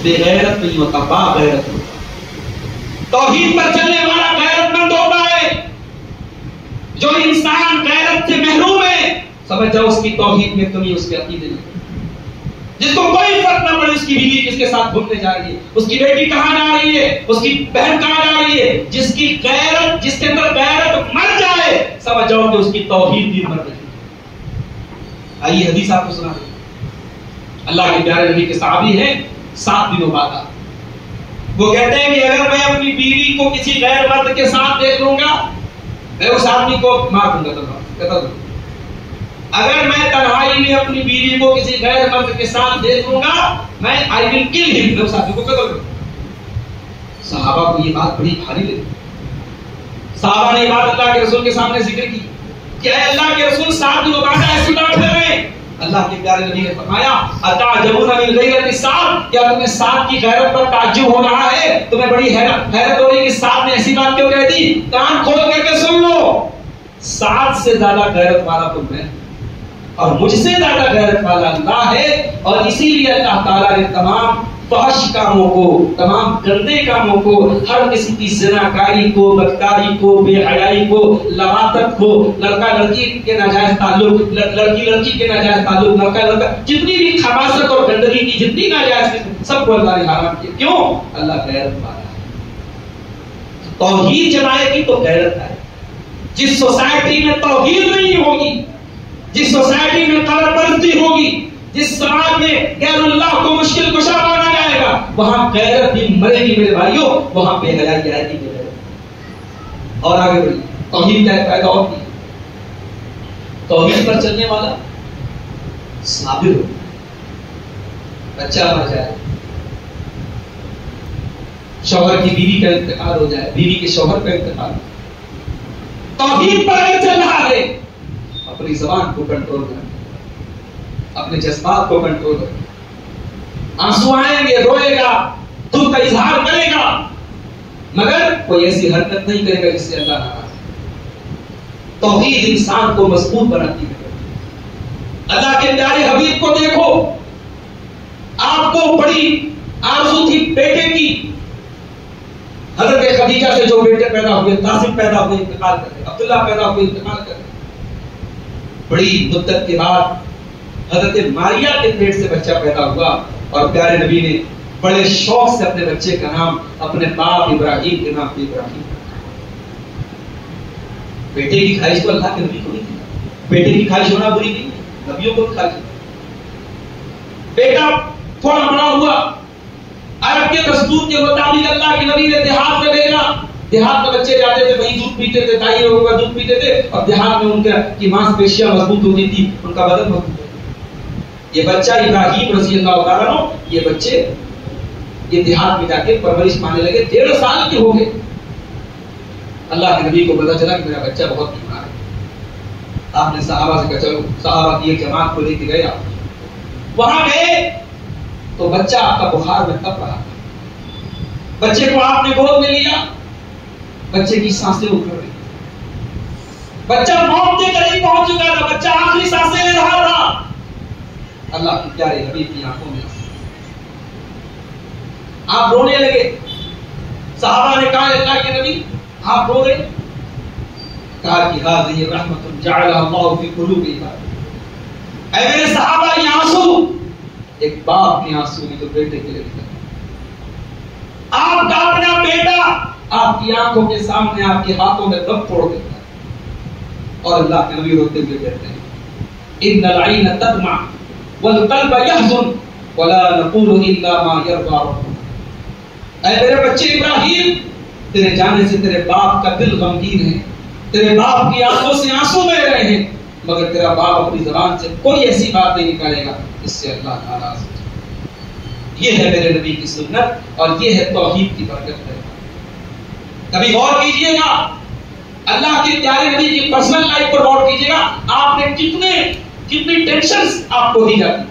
بے غیرت نہیں ہوتا، با غیرت ہوتا۔ توحید پر چلنے والا غیرت مند ہوتا ہے۔ جو انسان غیرت سے محروم ہے سمجھ جاؤ اس کی توحید میں کمی، اس کے عقیدے میں۔ جس کو کوئی فرق نہ پڑے اس کی بیوی کس کے ساتھ گھومنے جا رہی ہے، اس کی بیٹی کہاں جا رہی ہے، اس کی بہن کہاں جا رہی ہے، جس کی غیرت، جس کے اندر غیرت مر جائے سمجھ جاؤ کہ اس کی توحید بھی مر رہی ہے۔ آئیے حدیث آپ کو سنا دیں۔ اللہ کے پیارے نبی کے صحابی ہیں، 7 دنوں بعد وہ کہتے ہیں کہ اگر میں اپنی بیوی کو کسی غیر مرد کے ساتھ دیکھ لوں گا میں اس آدمی کو مار دوں گا، قتل دوں گا۔ اگر میں تنہائی میں اپنی بیوی کو کسی غیر مرد کے ساتھ دیکھ لوں گا میں I will kill him، میں اس آدمی کو قتل کروں گا۔ صحابہ کو یہ بات بڑی بھاری لگی۔ صحابہ نے یہ بات اللہ کے رسول کے سامنے ذکر کی کہ اے اللہ کے رسول 7 دنوں بعد ایسی بات کر رہے ہیں۔ اللہ کے پیارے نبی نے فرمایا اتعجبون من غیرت الساعۃ، کیا تمہیں 7 کی غیرت پر تعجب ہو رہا ہے؟ تمہیں بڑی حیرت ہو رہی ہے کہ 7 نے ایسی بات کیوں کہہ دی؟ کان کھول کر کے سن لو، 7 سے زیادہ غیرت والا تو میں اور مجھ سے زیادہ غیرت والا اللہ ہے، اور اسی لیے اللہ تعالیٰ نے تمام فحش کاموں کو، تمام گندے کاموں کو، ہر قسم کی زناکاری کو، بدکاری کو، بے حیائی کو، لواطت کو، لڑکا لڑکی کے ناجائز تعلق، لڑکی لڑکی کے ناجائز تعلق، لڑکا لڑکا، جتنی بھی خباثت اور گندگی کی جتنی ناجائز سب کو اللہ نے حرام کیا۔ کیوں؟ اللہ غیرت والا ہے۔ توحید جب آئے گی تو غیرت آئے گی۔ جس سوسائٹی میں توحید نہیں ہوگی، جس سوسائٹی میں قبر پرستی ہوگی، جس سماج میں غیر اللہ کو مشکل کشا مانا جائے گا وہاں غیرت بھی مرے گی میرے بھائیوں، وہاں بے حیائی آئے گی۔ اور آگے بڑھیے، توحید کا فائدہ اور کی، توحید پر چلنے والا صابر ہو، بچہ مر جائے، شوہر کی بیوی کا انتقال ہو جائے، بیوی کے شوہر کا انتقال، توحید پر اگر چل رہا ہے اپنی زبان کو کنٹرول کریں، اپنے جذبات کو کنٹرول کریں، آنسو آئیں گے، روئے گا، دکھ کا اظہار کرے گا، مگر کوئی ایسی حرکت نہیں کرے گا جس سے اللہ ناراض ہے۔ توحید انسان کو مضبوط بناتی ہے۔ اللہ کے پیارے حبیب کو دیکھو، آپ کو بڑی آرزو تھی بیٹے کی، حضرت خدیجہ سے جو بیٹے پیدا ہوئے، قاسم پیدا ہوئے انتقال کر گئے، عبداللہ پیدا ہوئے انتقال کر گئے، بڑی مدت کے بعد حضرت ماریہ کے پیٹ سے بچہ پیدا ہوا، اور پیارے نبی نے بڑے شوق سے اپنے بچے کا نام اپنے باپ ابراہیم کے نام پہ ابراہیم رکھا۔ بیٹے کی خواہش تو اللہ کے نبی کو نہیں تھی، بیٹے کی خواہش ہونا بری نہیں، نبیوں کو خواہش۔ بیٹا تھوڑا بڑا ہوا، عرب کے دستور کے مطابق اللہ کے نبی نے دیہات میں بھیجا، دیہات میں بچے جاتے تھے، وہیں دودھ پیتے تھے، دائی لوگوں کا دودھ پیتے تھے، اور دیہات میں ان کی ماس پیشیاں مضبوط ہوتی تھی، ان کا بدن مضبوط ہوتا۔ یہ بچہ ابراہیم رضی اللہ تعالیٰ عنہ، یہ بچے یہ دیہات میں جا کے پرورش پانے لگے، 1.5 سال کے ہو گئے۔ اللہ کے نبی کو پتا چلا کہ میرا بچہ بہت بیمار ہے۔ آپ نے صحابہ سے کہا چلو، صحابہ کی ایک جماعت کو لے کے گئے، وہاں گئے تو بچہ آپ کا بخار میں تپ رہا تھا، بچے کو آپ نے گود میں لیا، بچے کی سانسیں اکھڑ رہی، بچہ موت کے قریب پہنچ چکا تھا، بچہ آخری سانسیں لے رہا تھا۔ اللہ کے پیارے حبیب کی آنکھوں میں آپ رونے لگے۔ صحابہ نے کہا اللہ کے نبی آپ رو رہے؟ کہا کہ هذه رحمت جعلها اللہ فی قلوب عباده، اے میرے صحابہ یہ آنسو ایک باپ کے آنسو بھی تو بیٹے کے لیے نکلتے، آپ کا اپنا بیٹا آپ کی آنکھوں کے سامنے آپ کے ہاتھوں میں دم توڑ دیتا ہے، اور اللہ کے نبی روتے ہوئے کہتے ہیں ان العین تدمع والقلب يحزن ولا نقول الا ما يرضى ربنا۔ اے میرے بچے ابراہیم، تیرے جانے سے تیرے باپ کا دل غمگین ہے، تیرے باپ کی آنکھوں سے آنسو بہ رہے ہیں، مگر تیرا باپ اپنی زبان سے کوئی ایسی بات نہیں نکالے گا جس سے اللہ ناراض ہو۔ یہ ہے میرے نبی کی سنت، اور یہ ہے توحید کی برکت ہے۔ کبھی غور کیجئے گا اللہ کے پیارے نبی کی پرسنل لائف پر غور کیجئے گا، آپ نے کتنی ٹینشنز آپ کو دی جاتی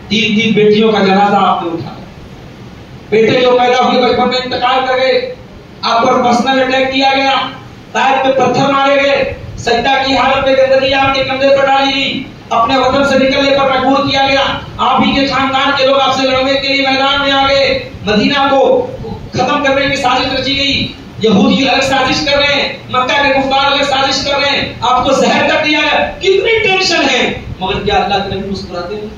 تھی۔ 3 بیٹیوں کا جنازہ آپ نے اٹھایا، بیٹے جو پیدا ہوئے بچپن میں انتقال کر گئے، آپ پر پرسنل اٹیک کیا گیا، پیر پہ پتھر مارے گئے، سجدہ کی حالت میں گندگی آپ کے کندھے پر ڈالی گئی، اپنے وطن سے نکلنے پر مجبور کیا گیا. آپ ہی کے خاندان کے لوگ آپ سے لڑنے کے لیے میدان میں آ گئے. مدینہ کو ختم کرنے کی سازش رچی گئی. یہودی الگ سازش کر رہے ہیں, مکہ کے کفار الگ سازش کر رہے ہیں, آپ کو زہر کر دیا ہے. کتنی ٹینشن ہے, مگر کیا اللہ کے نبی مسکراتے ہیں,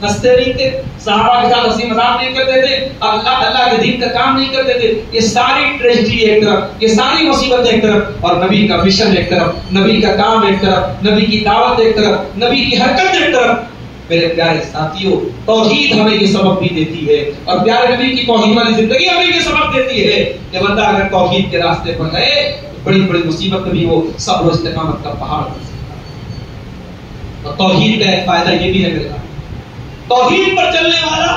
ہنستے نہیں تھے, صحابہ کے ساتھ ہنسی مذاق نہیں کرتے تھے, اللہ کے دین کا کام نہیں کرتے تھے. یہ ساری ٹریجڈی ایک طرف, یہ ساری مصیبت ایک طرف, اور نبی کا مشن ایک طرف, نبی کا کام ایک طرف, نبی کی دعوت ایک طرف, نبی کی حرکت ایک طرف. میرے پیارے ساتھیوں, توحید ہمیں یہ سبق بھی دیتی ہے, اور پیارے نبی کی توحید والی زندگی ہمیں یہ سبق دیتی ہے کہ بندہ اگر توحید کے راستے پر ہے, بڑی بڑی مصیبت میں بھی وہ صبر و استقامت کا پہاڑ بن سکتا ہے. اور توحید کا ایک فائدہ یہ بھی ہے میرے بھائی, توحید پر چلنے والا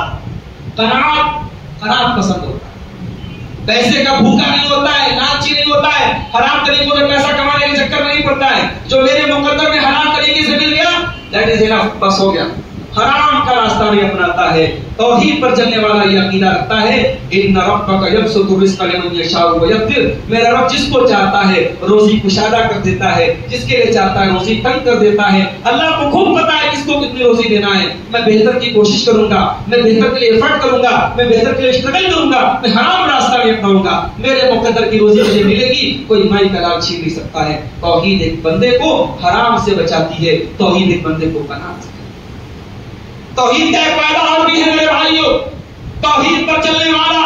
قناعت پسند ہوتا ہے, پیسے کا بھوکا نہیں ہوتا ہے, لالچی نہیں ہوتا ہے, حرام طریقوں سے پیسہ کمانے کے چکر نہیں پڑتا ہے. جو میرے مقدر میں حرام طریقے سے مل گیا, دیٹ از انف, بس ہو گیا. حرام کا راستہ نہیں اپناتا ہے. توحید پر چلنے والا یہ عقیدہ رکھتا ہے, ان ربک یبسط الرزق لمن یشاء ویقدر, میرا رب جس کو چاہتا ہے روزی کشادہ کر دیتا ہے, جس کے لیے چاہتا ہے روزی تنگ کر دیتا ہے. اللہ کو خوب پتا ہے کس کو کتنی روزی دینا ہے. میں بہتر کی کوشش کروں گا, میں بہتر کے لیے ایفرٹ کروں گا, میں بہتر کے لیے اسٹرگل کروں گا, میں حرام راستہ نہیں اپناؤں گا. میرے مقدر کی روزی مجھے ملے گی, کوئی مائی کا لال چھین نہیں سکتا ہے. توحید ایک بندے کو حرام سے بچاتی ہے, توحید ایک بندے کو قناعت. توحید کا ایک فائدہ اور بھی ہے میرے بھائیوں, توحید پر چلنے والا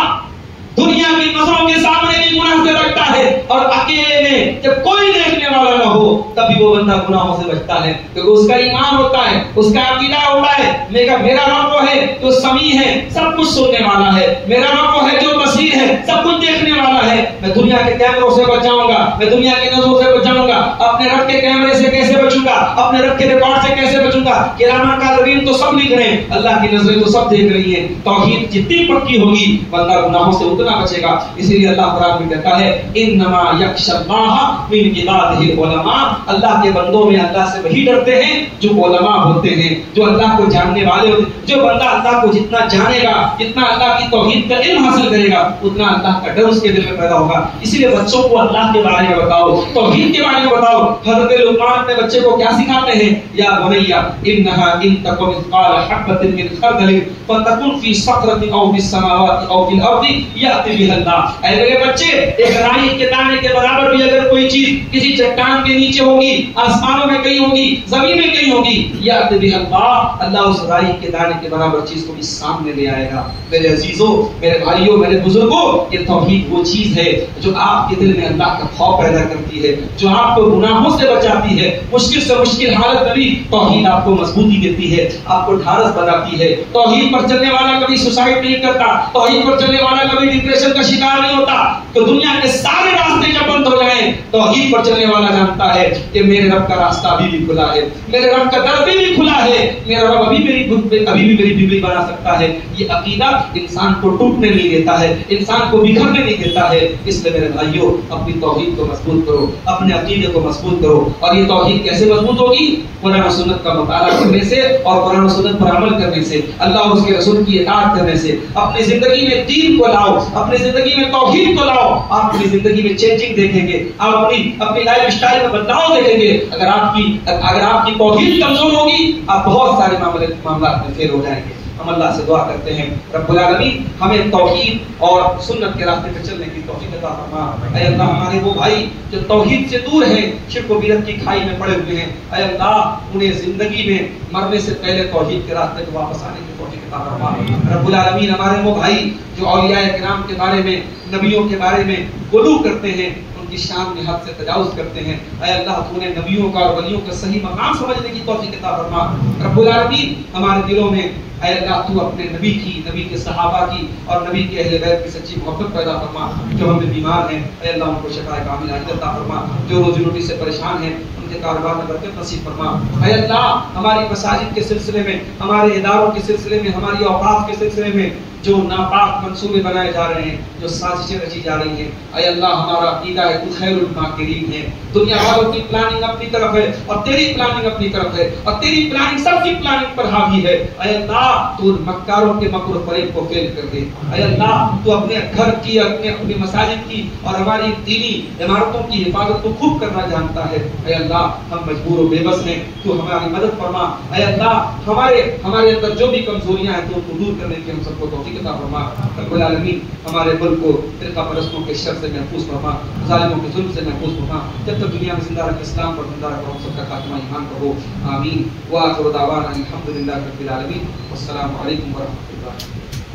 دنیا کی نظروں کے سامنے بھی گناہ سے بچتا ہے, اور اکیلے میں جب کوئی دیکھنے والا نہ ہو تبھی وہ بندہ گناہوں سے بچتا ہے, کیونکہ اس کا ایمان ہوتا ہے, اس کا عقیدہ ہوتا ہے, میرا رب وہ ہے جو سمیع ہے, سب کچھ سننے والا ہے, میرا رب وہ ہے جو بصیر ہے, سب کچھ دیکھنے والا ہے. میں دنیا کے کیمروں سے بچ جاؤں گا, میں دنیا کی نظروں سے بچ جاؤں گا, اپنے رب کے کیمرے سے کیسے بچوں گا, اپنے رب کے ریکارڈ سے کیسے بچوں گا. کرامہ کاتبین تو سب لکھ رہے ہیں, اللہ کی نظریں تو سب دیکھ رہی ہیں. توحید جتنی پکی ہوگی بندہ گناہوں سے اتنا بچے گا. اسی لیے اللہ قرآن میں کہتا ہے, انما یخشی اللہ من عبادہ العلماء, اللہ کے بندوں میں اللہ سے وہی ڈرتے ہیں جو علماء ہوتے ہیں, جو اللہ کو جاننے والے ہوتے ہیں. جو بندہ اللہ کو جتنا جانے گا, جتنا اللہ کی توحید کا علم حاصل کرے گا, اتنا اللہ کا ڈر اس کے دل میں پیدا ہوگا. اسی لیے بچوں کو اللہ کے بارے میں بتاؤ, توحید کے بارے میں بتاؤ. حضرت لقمان اپنے بچے کو کیا سکھاتے ہیں, یا بنی انھا ان تک مثقال حبۃ من خردل فتکن فی صخرۃ او فی السماوات او فی الارض یأتی بها اللہ. اے میرے بچے, ایک رائی کے دانے کے برابر بھی اگر کوئی چیز کسی چٹان کے نیچے ہوگی, آسمانوں میں کہیں ہوگی, زمین میں کہیں ہوگی, یأتی بها اللہ, اللہ اس رائی کے دانے کے برابر چیز کو بھی سامنے لے آئے گا. میرے عزیزوں, میرے بھائیوں, میرے بزرگوں, یہ توحید وہ چیز ہے جو آپ کے دل میں اللہ کا خوف پیدا کرتی ہے, جو آپ کو گناہوں سے بچاتی ہے. مشکل سے مشکل حالت میں بھی توحید آپ کو مضبوطی دیتی ہے, آپ کو ڈھارس بناتی ہے. توحید پر چلنے والا کبھی سوسائڈ نہیں کرتا, توحید پر چلنے والا کبھی ڈپریشن کا شکار نہیں ہوتا. تو دنیا کے سارے راستے جب بند ہو جائیں, توحید پر چلنے والا جانتا ہے کہ میرے رب کا راستہ ابھی بھی کھلا ہے, میرے رب کا در بھی کھلا ہے, میرا رب ابھی بھی میری بگڑی بنا سکتا ہے. یہ عقیدہ انسان کو ٹوٹنے نہیں دیتا ہے, انسان کو بکھرنے نہیں دیتا ہے. اس لیے میرے بھائیوں, اپنی توحید کو مضبوط کرو, اپنے عقیدے کو مضبوط کرو. اور یہ توحید کیسے مضبوط ہوگی, قرآن و سنت کا مطالعہ کرنے سے, اور قرآن و سنت پر عمل کرنے سے, اللہ اور اس کے رسول کی اطاعت کرنے سے. اپنی زندگی میں دین کو لاؤ, اپنی زندگی میں توحید کو لاؤ, آپ اپنی زندگی میں چینجنگ دیکھیں گے, آپ اپنی لائف اسٹائل میں بدلاؤ دیکھیں گے. اگر آپ کی توحید کمزور ہوگی, آپ بہت سارے معاملات میں فیل ہو جائیں گے. ہم اللہ سے دعا کرتے ہیں, رب العالمین ہمیں توحید اور سنت کے راستے پہ چلنے کی توفیق عطا فرما. اے اللہ, ہمارے وہ بھائی جو توحید سے دور ہیں, شرک و بدعت کی کھائی میں پڑے ہوئے ہیں, اے اللہ انہیں زندگی میں مرنے سے پہلے توحید کے راستے پہ واپس آنے کی توفیق عطا فرما. رب العالمین ہمارے وہ بھائی جو اولیاء کرام کے بارے میں, نبیوں کے بارے میں غلو کرتے ہیں, کی شان میں حد سے تجاوز کرتے ہیں, اے اللہ تو نے نبیوں کا اور ولیوں کا صحیح مقام سمجھنے کی توفیق عطا فرما. رب العالمین ہمارے دلوں میں اے اللہ تو اپنے نبی کی, نبی کے صحابہ کی اور نبی کے اہل بیت کی سچی محبت پیدا فرما. جو ہم بیمار ہیں اے اللہ ان کو شفا کاملہ عطا فرما. جو روزی روٹی سے پریشان ہیں ان کے کاروبار میں برکت نصیب فرما. اے اللہ ہماری مساجد کے سلسلے میں, ہمارے اداروں کے سلسلے میں, ہماری اوقاف کے سلسلے میں جو ناپاک منصوبے بنائے جا رہے ہیں، جو سازشیں رچی جا رہی ہیں، اے اللہ ہمارا عقیدہ ہے تو خیر الماکرین ہے. دنیا والوں کی پلاننگ اپنی طرف ہے اور تیری پلاننگ اپنی طرف ہے، اور تیری پلاننگ سب کی پلاننگ پر حاوی ہے. اے اللہ تو مکاروں کے مکر و فریب کو فیل کر دے. اے اللہ تو اپنے گھر کی، اپنے مساجد کی اور ہماری دینی عمارتوں کی حفاظت کو خوب کرنا جانتا ہے. اے اللہ ہم مجبور و بے بس ہیں، تو ہماری مدد فرما. اے اللہ ہمارے اندر جو بھی کمزوریاں ہیں تو ان کو دور کرنے کی ہم سب کو توفیق عطا فرما. رب العالمین ہمارے ملک کو فرقہ پرستوں کے شر سے محفوظ فرما، ظالموں کے ظلم سے محفوظ فرما. جب تک دنیا میں زندہ رکھ اسلام پر زندہ رکھ، ہم سب کا خاتمہ ایمان پر ہو. آمین. وآخر دعوانا الحمدللہ رب العالمین. والسلام علیکم ورحمۃ اللہ.